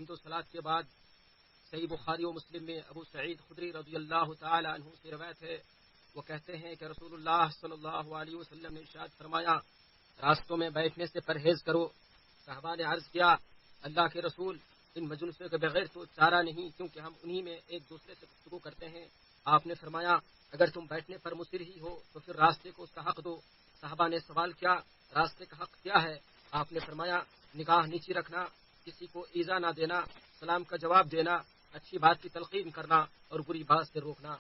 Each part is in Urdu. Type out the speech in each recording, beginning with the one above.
حمد و صلات کے بعد صحیح بخاری و مسلم میں ابو سعید خدری رضی اللہ تعالی عنہ سے روایت ہے، وہ کہتے ہیں کہ رسول اللہ صلی اللہ علیہ وسلم نے ارشاد فرمایا، راستوں میں بیٹھنے سے پرہیز کرو۔ صحابہ نے عرض کیا، اللہ کے رسول، ان مجلسوں کے بغیر تو چارہ نہیں، کیونکہ ہم انہی میں ایک دوسرے سے گفتگو کرتے ہیں۔ آپ نے فرمایا، اگر تم بیٹھنے پر مصر ہی ہو تو پھر راستے کو اس کا حق دو۔ صحابہ نے سوال کیا، راستے کا حق کیا ہے؟ آپ نے فرمایا، نگاہ نیچی رکھنا، کسی کو ایذا نہ دینا، سلام کا جواب دینا، اچھی بات کی تلقین کرنا اور بری بات سے روکنا۔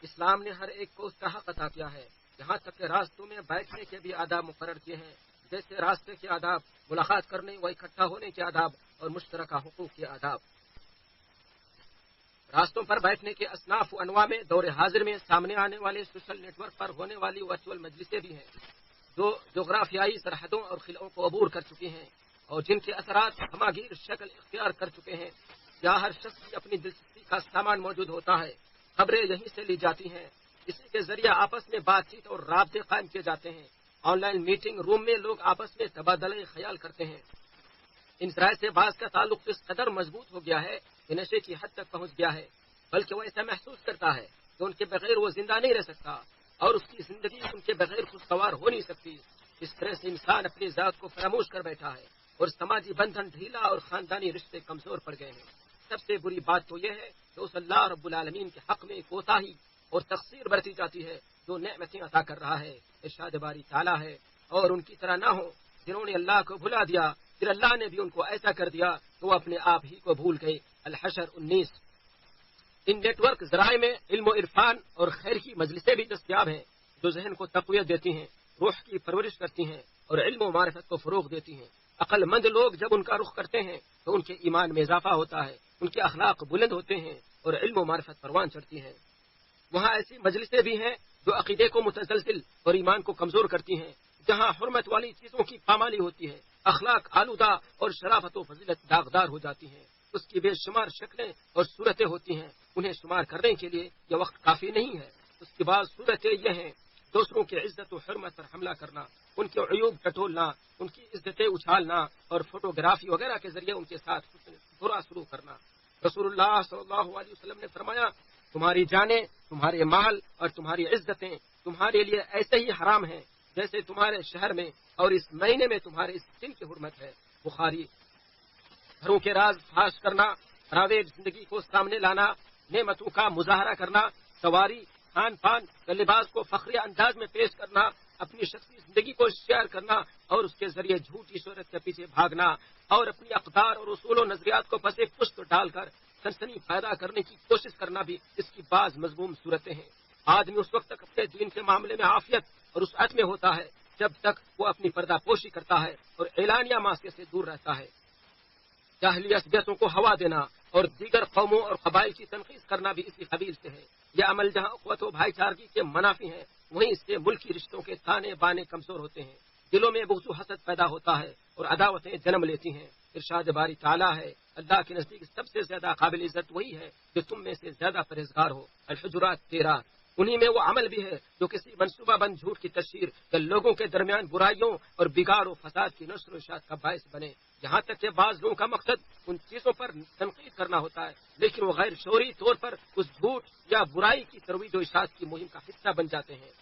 اسلام نے ہر ایک کو اس کا حق عطا کیا ہے، یہاں تک کہ راستوں میں بیٹھنے کے بھی آداب مقرر کیے ہیں، جیسے راستے کے آداب، ملاقات کرنے و اکٹھا ہونے کے آداب اور مشترکہ حقوق کے آداب۔ راستوں پر بیٹھنے کے اصناف و انواع میں دور حاضر میں سامنے آنے والے سوشل نیٹ ورک پر ہونے والی ورچوئل مجلسیں بھی ہیں، جو جغرافیائی سرحدوں اور خلاؤں کو عبور کر چکی ہیں اور جن کے اثرات ہماگیر شکل اختیار کر چکے ہیں۔ یہاں ہر شخص کی اپنی دلچسپی کا سامان موجود ہوتا ہے، خبریں یہیں سے لی جاتی ہیں، اسی کے ذریعے آپس میں بات چیت اور رابطے قائم کیے جاتے ہیں۔ آن لائن میٹنگ روم میں لوگ آپس میں تبادلہ خیال کرتے ہیں۔ ان ذرائع سے بعض کا تعلق اس قدر مضبوط ہو گیا ہے کہ نشے کی حد تک پہنچ گیا ہے، بلکہ وہ ایسا محسوس کرتا ہے کہ ان کے بغیر وہ زندہ نہیں رہ سکتا اور اس کی زندگی ان کے بغیر خوشگوار ہو نہیں سکتی۔ اس طرح سے انسان اپنی ذات کو فراموش کر بیٹھا ہے اور سماجی بندھن ڈھیلا اور خاندانی رشتے کمزور پڑ گئے ہیں۔ سب سے بری بات تو یہ ہے کہ اس اللہ رب العالمین کے حق میں کوتاہی اور تقصیر برتی جاتی ہے جو نعمتیں عطا کر رہا ہے، ارشاد باری تعالیٰ ہے، اور ان کی طرح نہ ہو جنہوں نے اللہ کو بھلا دیا، پھر اللہ نے بھی ان کو ایسا کر دیا کہ وہ اپنے آپ ہی کو بھول گئے۔ الحشر 19۔ ان نیٹ ورک ذرائع میں علم و عرفان اور خیر کی مجلسیں بھی دستیاب ہیں، جو ذہن کو تقویت دیتی ہیں، روح کی پرورش کرتی ہیں اور علم و معرفت کو فروغ دیتی ہیں۔ عقل مند لوگ جب ان کا رخ کرتے ہیں تو ان کے ایمان میں اضافہ ہوتا ہے، ان کے اخلاق بلند ہوتے ہیں اور علم و معرفت پروان چڑھتی ہیں۔ وہاں ایسی مجلسیں بھی ہیں جو عقیدے کو متزلزل اور ایمان کو کمزور کرتی ہیں، جہاں حرمت والی چیزوں کی پامالی ہوتی ہے، اخلاق آلودہ اور شرافت و فضیلت داغدار ہو جاتی ہیں، اس کی بے شمار شکلیں اور صورتیں ہوتی ہیں، انہیں شمار کرنے کے لیے یہ وقت کافی نہیں ہے۔ اس کی بعض صورتیں یہ ہیں: دوسروں کی عزت و حرمت پر حملہ کرنا، ان کے عیوب ٹٹولنا، ان کی عزتیں اچھالنا اور فوٹوگرافی وغیرہ کے ذریعے ان کے ساتھ برا سلوک کرنا۔ رسول اللہ صلی اللہ علیہ وسلم نے فرمایا، تمہاری جانیں، تمہارے مال اور تمہاری عزتیں تمہارے لیے ایسے ہی حرام ہیں جیسے تمہارے شہر میں اور اس مہینے میں تمہارے اس دن کی حرمت ہے۔ بخاری۔ گھروں کے راز فاش کرنا، پرائیویٹ زندگی کو سامنے لانا، نعمتوں کا مظاہرہ کرنا، سواری، کھان پان یا لباس کو فخری انداز میں پیش کرنا، اپنی شخصی زندگی کو شیئر کرنا اور اس کے ذریعے جھوٹی شہرت کے پیچھے بھاگنا اور اپنی اقدار اور اصول و نظریات کو پس پشت ڈال کر سنسنی پیدا کرنے کی کوشش کرنا بھی اس کی بعض مذموم صورتیں ہیں۔ آدمی اس وقت تک اپنے دین کے معاملے میں عافیت اور وسعت میں ہوتا ہے جب تک وہ اپنی پردہ پوشی کرتا ہے اور اعلانیہ معاشرے سے دور رہتا ہے۔ جاہلی عصبیتوں کو ہوا دینا اور دیگر قوموں اور قبائل کی تنقید کرنا بھی اسی قبیل سے ہے۔ یہ عمل جہاں قوت و بھائی چارگی کے منافی ہیں، وہیں اس سے ملکی رشتوں کے تانے بانے کمزور ہوتے ہیں، دلوں میں بغض و حسد پیدا ہوتا ہے اور عداوتیں جنم لیتی ہیں۔ ارشاد باری تعالیٰ ہے، اللہ کے نزدیک سب سے زیادہ قابل عزت وہی ہے جو تم میں سے زیادہ پرہیزگار ہو۔ الحجرات 13۔ انہی میں وہ عمل بھی ہے جو کسی منصوبہ بند جھوٹ کی تشہیر یا لوگوں کے درمیان برائیوں اور بگاڑ و فساد کی نشر و اشاعت کا باعث بنے، یہاں تک کہ بعض لوگوں کا مقصد ان چیزوں پر تنقید کرنا ہوتا ہے لیکن وہ غیر شعوری طور پر اس جھوٹ یا برائی کی ترویج و اشاعت کی مہم کا حصہ بن جاتے ہیں۔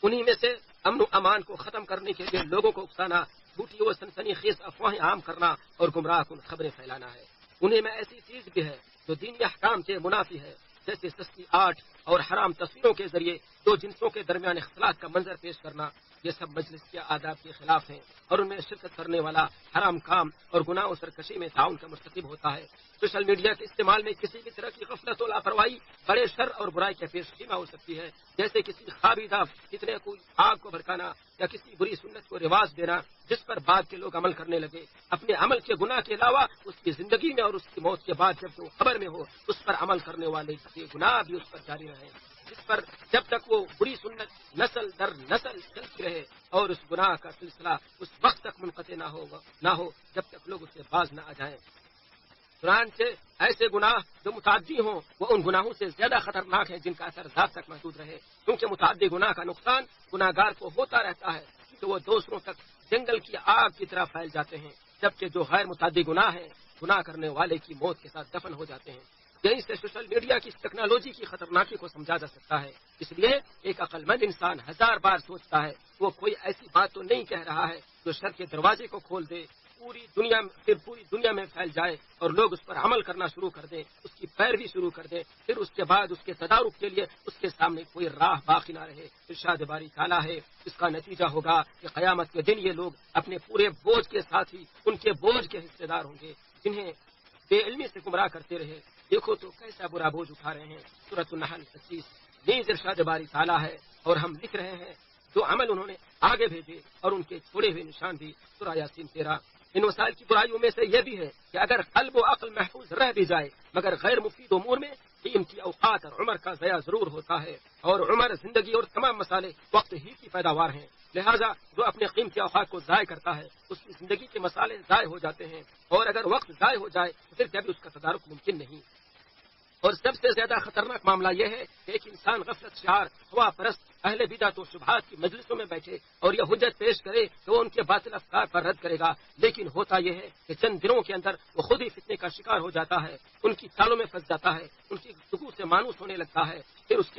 انہی میں سے امن و امان کو ختم کرنے کے لیے لوگوں کو اکسانا، جھوٹی و سنسنی خیز افواہیں عام کرنا اور گمراہ کن خبریں پھیلانا ہے۔ انہیں میں ایسی چیز بھی ہے جو دینی احکام کے منافی ہے، جیسے سستی آرٹ اور حرام تصویروں کے ذریعے دو جنسوں کے درمیان اختلاط کا منظر پیش کرنا۔ یہ سب مجلس کے آداب کے خلاف ہیں اور ان میں شرکت کرنے والا حرام کام اور گناہ و سرکشی میں تعاون کا مرتکب ہوتا ہے۔ سوشل میڈیا کے استعمال میں کسی بھی طرح کی غفلت و لاپرواہی بڑے شر اور برائی کے پیش خیمہ ہو سکتی ہے، جیسے کسی خوابیدہ فتنے کو آگ کو بھڑکانا یا کسی بری سنت کو رواج دینا جس پر بعد کے لوگ عمل کرنے لگے۔ اپنے عمل کے گناہ کے علاوہ اس کی زندگی میں اور اس کی موت کے بعد جب وہ خبر میں ہو اس پر عمل کرنے والے کے گناہ بھی اس پر جاری رہے، جس پر جب تک وہ بری سنت نسل در نسل چلتی رہے اور اس گناہ کا سلسلہ اس وقت تک منقطع نہ ہو جب تک لوگ اس سے باز نہ آ جائیں۔ قرآن سے ایسے گناہ جو متعدی ہوں وہ ان گناہوں سے زیادہ خطرناک ہیں جن کا اثر ذات تک محدود رہے، کیونکہ متعدی گناہ کا نقصان گناہ گار کو ہوتا رہتا ہے کہ وہ دوسروں تک جنگل کی آگ کی طرح پھیل جاتے ہیں۔ جبکہ جو غیر متعدی گناہ ہیں گناہ کرنے والے کی موت کے ساتھ دفن ہو جاتے ہیں۔ یہیں سے سوشل میڈیا کی اس ٹیکنالوجی کی خطرناکی کو سمجھا جا سکتا ہے۔ اس لیے ایک عقل مند انسان 1000 بار سوچتا ہے وہ کوئی ایسی بات تو نہیں کہہ رہا ہے جو شر کے دروازے کو کھول دے، پوری دنیا میں پھیل جائے اور لوگ اس پر عمل کرنا شروع کر دیں، اس کی پیروی شروع کر دیں، پھر اس کے بعد اس کے تدارک کے لیے اس کے سامنے کوئی راہ باقی نہ رہے۔ ارشاد باری تعالیٰ ہے اس کا نتیجہ ہوگا کہ قیامت کے دن یہ لوگ اپنے پورے بوجھ کے ساتھ ہی ان کے بوجھ کے حصے دار ہوں گے جنہیں بے علمی سے گمراہ کرتے رہے۔ دیکھو تو کیسا برا بوجھ اٹھا رہے ہیں۔ سورۃ النحل 25 نیز ارشاد باری تعالیٰ ہے اور ہم لکھ رہے ہیں جو عمل انہوں نے آگے بھیجے اور ان کے چھوڑے ہوئے نشان بھی۔ سورہ یاسین 13۔ ان وسائل کی برائیوں میں سے یہ بھی ہے کہ اگر قلب و عقل محفوظ رہ بھی جائے مگر غیر مفید امور میں قیمتی اوقات اور عمر کا ضیاع ضرور ہوتا ہے، اور عمر، زندگی اور تمام مسالے وقت ہی کی پیداوار ہیں۔ لہذا جو اپنے قیمتی اوقات کو ضائع کرتا ہے اس کی زندگی کے مسالے ضائع ہو جاتے ہیں، اور اگر وقت ضائع ہو جائے تو پھر کبھی اس کا تدارک ممکن نہیں۔ اور سب سے زیادہ خطرناک معاملہ یہ ہے کہ ایک انسان غفلت شعار، ہوا پرست، اہل بدعت و شبہات کی مجلسوں میں بیٹھے اور یہ حجت پیش کرے کہ وہ ان کے باطل افکار پر رد کرے گا، لیکن ہوتا یہ ہے کہ چند دنوں کے اندر وہ خود ہی فتنے کا شکار ہو جاتا ہے، ان کی چالوں میں پھنس جاتا ہے، ان کی گفتگو سے مانوس ہونے لگتا ہے، پھر اس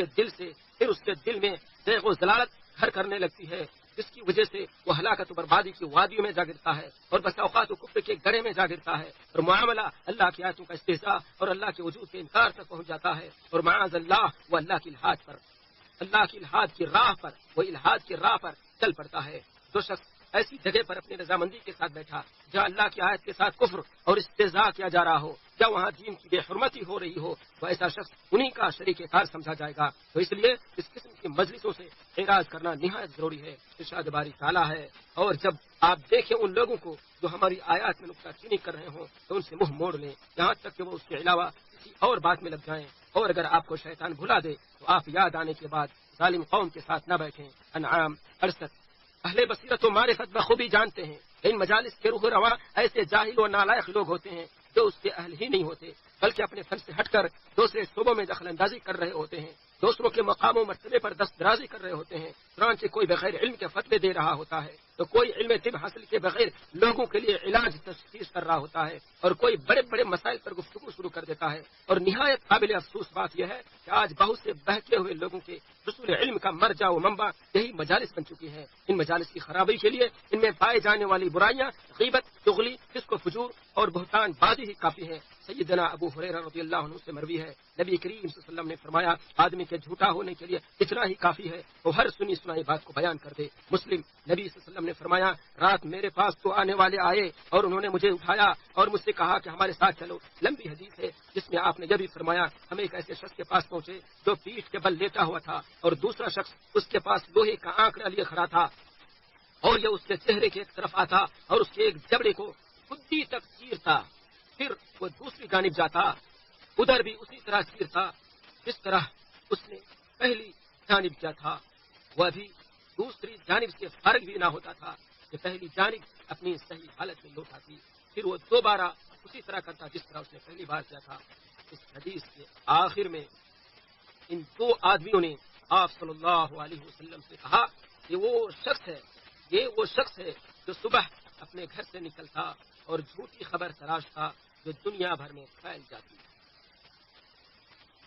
کے دل میں زیغ و ضلالت گھر کرنے لگتی ہے، جس کی وجہ سے وہ ہلاکت و بربادی کی وادیوں میں جا گرتا ہے اور بس اوقات و کفر کے گڑھے میں جا گرتا ہے، اور معاملہ اللہ کی آیتوں کا استہزاء اور اللہ کے وجود کے انکار تک پہنچ جاتا ہے، اور معاذ اللہ وہ اللہ کی الحاد کی راہ پر چل پڑتا ہے۔ جو شخص ایسی جگہ پر اپنی رضامندی کے ساتھ بیٹھا جہاں اللہ کی آیت کے ساتھ کفر اور استہزاء کیا جا رہا ہو یا وہاں دین کی بے حرمتی ہو رہی ہو تو ایسا شخص انہی کا شریک کار سمجھا جائے گا۔ تو اس لیے اس قسم کی مجلسوں سے اعراض کرنا نہایت ضروری ہے۔ ارشاد باری تعالیٰ ہے اور جب آپ دیکھیں ان لوگوں کو جو ہماری آیات میں نکتہ چینی کر رہے ہوں تو ان سے منہ موڑ لیں یہاں تک کہ وہ اس کے علاوہ کسی اور بات میں لگ جائیں، اور اگر آپ کو شیطان بھلا دے تو آپ یاد آنے کے بعد ظالم قوم کے ساتھ نہ بیٹھیں۔ انعام 68۔ اہل بصیرت و معرفت بخوبی جانتے ہیں ان مجالس کے روح رواں ایسے جاہل و نالائق لوگ ہوتے ہیں جو اس کے اہل ہی نہیں ہوتے بلکہ اپنے فن سے ہٹ کر دوسرے شعبوں میں دخل اندازی کر رہے ہوتے ہیں، دوسروں کے مقام و مرتبے پر دست درازی کر رہے ہوتے ہیں۔ چنانچہ کوئی بغیر علم کے فتوے دے رہا ہوتا ہے تو کوئی علم طب حاصل کے بغیر لوگوں کے لیے علاج تشخیص کر رہا ہوتا ہے، اور کوئی بڑے بڑے مسائل پر گفتگو شروع کر دیتا ہے۔ اور نہایت قابل افسوس بات یہ ہے کہ آج بہت سے بہکے ہوئے لوگوں کے حصول علم کا مرجع و منبع یہی مجالس بن چکی ہیں۔ ان مجالس کی خرابی کے لیے ان میں پائے جانے والی برائیاں غیبت، چغلی، فسق و فجور اور بہتان بازی ہی کافی ہے۔ سیدنا ابو ہریرہ رضی اللہ عنہ سے مروی ہے نبی کریم صلی اللہ علیہ وسلم نے فرمایا آدمی کے جھوٹا ہونے کے لیے اتنا ہی کافی ہے وہ ہر سنی سنائی بات کو بیان کر دے۔ مسلم نبی صلی اللہ علیہ وسلم نے فرمایا رات میرے پاس تو آنے والے آئے اور انہوں نے مجھے اٹھایا اور مجھ سے کہا کہ ہمارے ساتھ چلو۔ لمبی حدیث ہے جس میں آپ نے یہ بھی فرمایا ہم ایک ایسے شخص کے پاس پہنچے جو پیٹھ کے بل لیٹا ہوا تھا اور دوسرا شخص اس کے پاس لوہے کا آنکڑا لیے کھڑا تھا اور یہ اس کے چہرے کے ایک طرف آتا اور اس کے ایک جبڑے کو خودی تک چیرتا، پھر وہ دوسری جانب جاتا ادھر بھی اسی طرح چیرتا جس طرح اس نے پہلی جانب کیا تھا، وہ ابھی دوسری جانب سے فرق بھی نہ ہوتا تھا کہ پہلی جانب اپنی صحیح حالت میں لوٹ آتی، پھر وہ دوبارہ اسی طرح کرتا جس طرح اس نے پہلی بار کیا تھا۔ اس حدیث کے آخر میں ان دو آدمیوں نے آپ صلی اللہ علیہ وسلم سے کہا کہ یہ وہ شخص ہے جو صبح اپنے گھر سے نکلتا اور جھوٹی خبر تراشتا جو دنیا بھر میں پھیل جاتی۔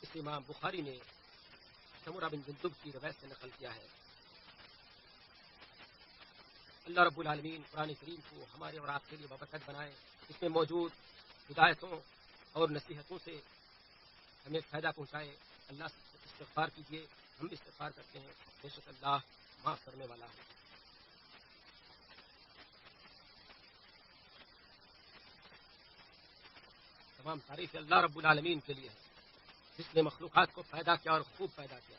اس امام بخاری نے سمرہ بن جندب کی روایت سے نقل کیا ہے۔ اللہ رب العالمین قرآن کریم کو ہمارے اور آپ کے لیے بابرکت بنائے، اس میں موجود ہدایتوں اور نصیحتوں سے ہمیں فائدہ پہنچائے۔ اللہ سے استغفار کیجیے، ہم بھی استغفار کرتے ہیں، بے شک اللہ معاف کرنے والا ہے۔ تمام تعریف اللہ رب العالمین کے لیے ہے جس نے مخلوقات کو پیدا کیا اور خوب پیدا کیا،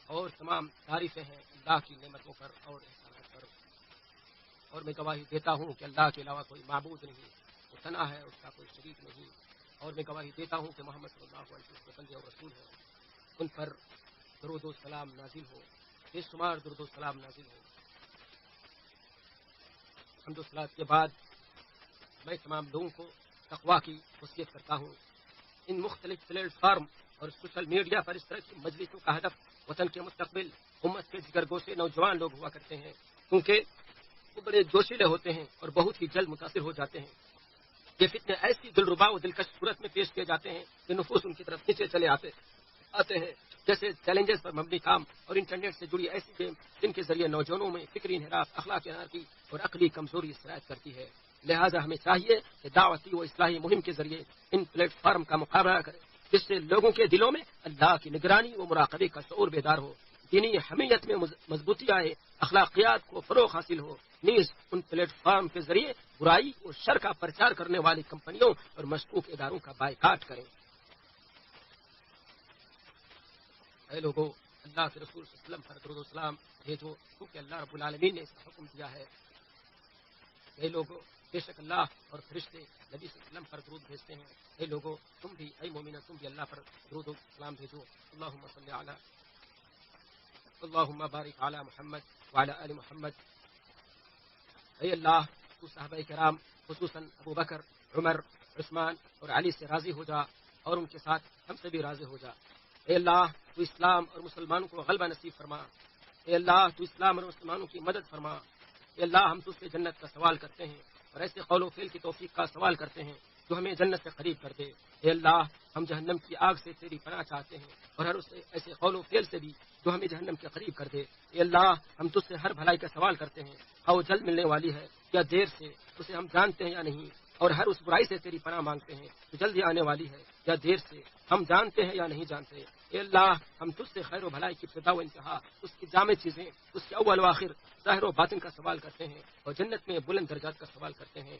اور تمام تعریفیں ہیں اللہ کی نعمتوں پر اور احسانات پر، اور میں گواہی دیتا ہوں کہ اللہ کے علاوہ کوئی معبود نہیں، وہ تنہا ہے، اس کا کوئی شریک نہیں، اور میں گواہی دیتا ہوں کہ محمد صلی اللہ علیہ وسلم کے بندے اور رسول ہیں، ان پر درود و سلام نازل ہو، بے شمار درود و سلام نازل ہو۔ حمد و صلات کے بعد میں تمام لوگوں کو تقویٰ کی وصیت کرتا ہوں۔ ان مختلف پلیٹ فارم اور سوشل میڈیا پر اس طرح کی مجلسوں کا ہدف وطن کے مستقبل، امت کے جگر گوشے نوجوان لوگ ہوا کرتے ہیں، کیونکہ وہ بڑے جوشیلے ہوتے ہیں اور بہت ہی جلد متاثر ہو جاتے ہیں۔ یہ فتنے ایسی دلربا و دلکش صورت میں پیش کیے جاتے ہیں کہ نفوس ان کی طرف نیچے چلے آتے ہیں، جیسے چیلنجز پر مبنی کام اور انٹرنیٹ سے جڑی ایسی گیم جن کے ذریعے نوجوانوں میں فکری انحراف، اخلاقی انحرافی اور عقلی کمزوری سرایت کرتی ہے۔ لہذا ہمیں چاہیے کہ دعوتی و اصلاحی مہم کے ذریعے ان پلیٹ فارم کا مقابلہ کریں، جس سے لوگوں کے دلوں میں اللہ کی نگرانی و مراقبے کا شعور بیدار ہو، دینی حمیت میں مضبوطی آئے، اخلاقیات کو فروغ حاصل ہو۔ نیز ان پلیٹ فارم کے ذریعے برائی اور شر کا پرچار کرنے والی کمپنیوں اور مشکوک اداروں کا بائیکاٹ کریں۔ اے لوگوں، اللہ کے رسول صلی اللہ علیہ وسلم پر درود و سلام بھیجو، کیونکہ اللہ رب العالمین نے اس کا حکم دیا ہے۔ اے لوگوں، بے شک اللہ اور فرشتے نبی صلی اللہ علیہ وسلم پر درود بھیجتے ہیں۔ اے لوگوں، تم بھی، اے مومنہ، تم بھی اللہ پر درود و سلام بھیجو۔ اللہم صلی علی، اللہم بارک علی محمد وعلی آل محمد۔ اے اللہ، تو صحابہ کرام خصوصاً ابو بکر، عمر، عثمان اور علی سے راضی ہو جا، اور ان کے ساتھ ہم سے بھی راضی ہو جا۔ اے اللہ، تو اسلام اور مسلمانوں کو غلبہ نصیب فرما۔ اے اللہ، تو اسلام اور مسلمانوں کی مدد فرما۔ اے اللہ، ہم تجھ سے جنت کا سوال کرتے ہیں اور ایسے قول و فعل کی توفیق کا سوال کرتے ہیں جو ہمیں جنت سے قریب کر دے۔ اے اللہ، ہم جہنم کی آگ سے تیری پناہ چاہتے ہیں اور ہر ایسے قول و فعل سے بھی جو ہمیں جہنم کے قریب کر دے۔ اے اللہ، ہم تجھ سے ہر بھلائی کا سوال کرتے ہیں، وہ جلد ملنے والی ہے یا دیر سے، اسے ہم جانتے ہیں یا نہیں، اور ہر اس برائی سے تیری پناہ مانگتے ہیں جو جلدی آنے والی ہے یا دیر سے، ہم جانتے ہیں یا نہیں جانتے۔ اے اللہ، ہم تجھ سے خیر و بھلائی کی ابتدا و انتہا، اس کی جامع چیزیں، اس کے اول و آخر، ظاہر و باطن کا سوال کرتے ہیں اور جنت میں بلند درجات کا سوال کرتے ہیں۔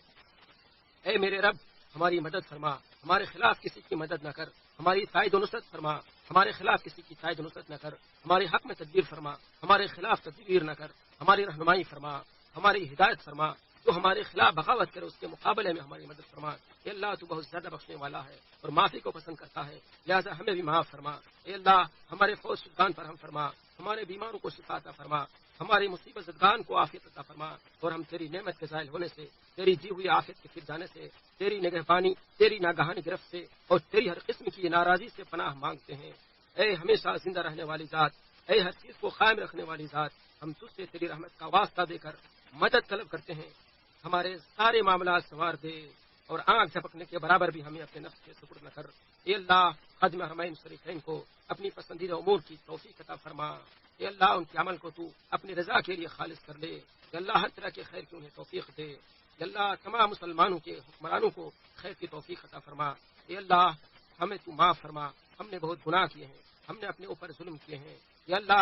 اے میرے رب، ہماری مدد فرما، ہمارے خلاف کسی کی مدد نہ کر، ہماری تائید و نصرت فرما، ہمارے خلاف کسی کی تائید و نصرت نہ کر، ہمارے حق میں تدبیر فرما، ہمارے خلاف تدبیر نہ کر، ہماری رہنمائی فرما، ہماری ہدایت فرما، جو ہمارے خلاف بغاوت کرے اس کے مقابلے میں ہماری مدد فرما۔ اے اللہ، تو بہت زیادہ بخشنے والا ہے اور معافی کو پسند کرتا ہے، لہذا ہمیں بھی معاف فرما۔ اے اللہ، ہمارے فوج شدگان پر ہم فرما، ہمارے بیماروں کو شفا عطا فرما، ہماری مصیبت زدگان کو عافیت عطا فرما، اور ہم تیری نعمت کے زائل ہونے سے، تیری دی ہوئی عافیت کے پھر جانے سے، تیری نگہبانی، تیری ناگہانی گرفت سے اور تیری ہر قسم کی ناراضی سے پناہ مانگتے ہیں۔ اے ہمیشہ زندہ رہنے والی ذات، اے ہر چیز کو قائم رکھنے والی ذات، ہم تجھ سے تیری رحمت کا واسطہ دے کر مدد طلب کرتے ہیں، ہمارے سارے معاملات سنوار دے اور آنکھ جھپکنے کے برابر بھی ہمیں اپنے نفس کے سپرد نہ کر۔ اے اللہ، خادم حرمین شریفین کو اپنی پسندیدہ امور کی توفیق عطا فرما۔ اے اللہ، ان کے عمل کو تو اپنی رضا کے لیے خالص کر لے۔ اے اللہ، ہر طرح کے خیر کی انہیں توفیق دے۔ اے اللہ، تمام مسلمانوں کے حکمرانوں کو خیر کی توفیق عطا فرما۔ اے اللہ، ہمیں تو معاف فرما، ہم نے بہت گناہ کیے ہیں، ہم نے اپنے اوپر ظلم کیے ہیں۔ اے اللہ،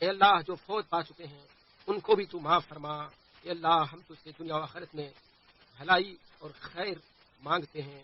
اے اللہ، جو فوت پا چکے ہیں ان کو بھی تو معاف فرما۔ اے اللہ، ہم تجھ سے دنیا و آخرت میں بھلائی اور خیر مانگتے ہیں۔